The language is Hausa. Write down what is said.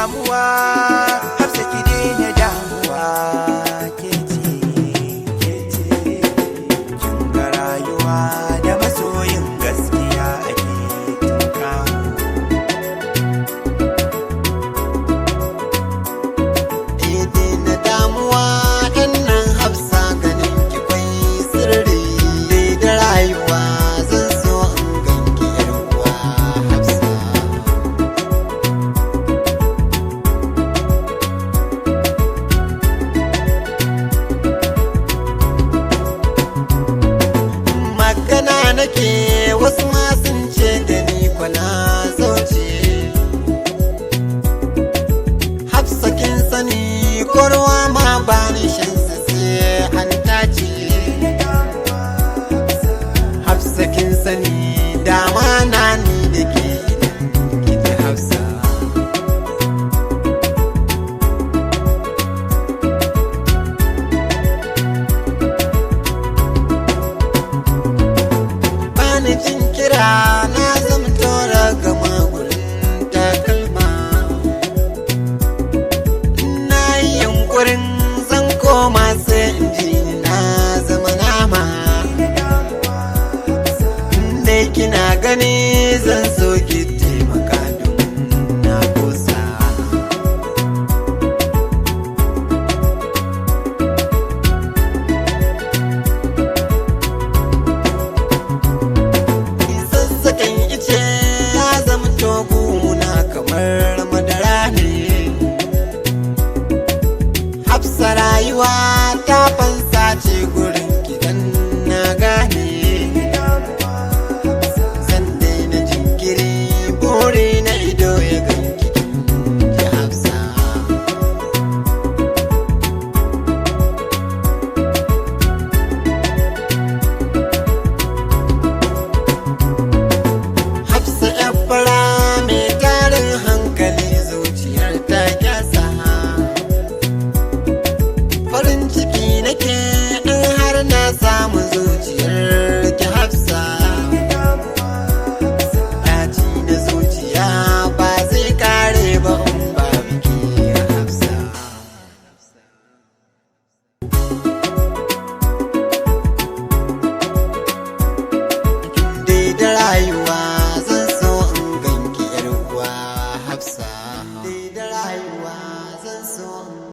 damuwa, Hafsa ki daina damuwa. Ke ce kin ga rayuwa da masoyin gaskiya ake tunkawo. daina damuwa dan nan Hafsa ganin ki kwai sirri da rayuwa zan so in ganki yar uwa Hafsa. Magana nake wasu ma sun ce da ni kwana zauce. Hafsa kin sani ko ruwa ma ba ni shan sa sai an tace. Hafsa kin sani dama na ni da ke ki ta Hafsa. Bani jin kira na zama tora gama gurin takalma. Na yi yunkurin zan koma sai in ji na zama nama. Dai kina gani zan so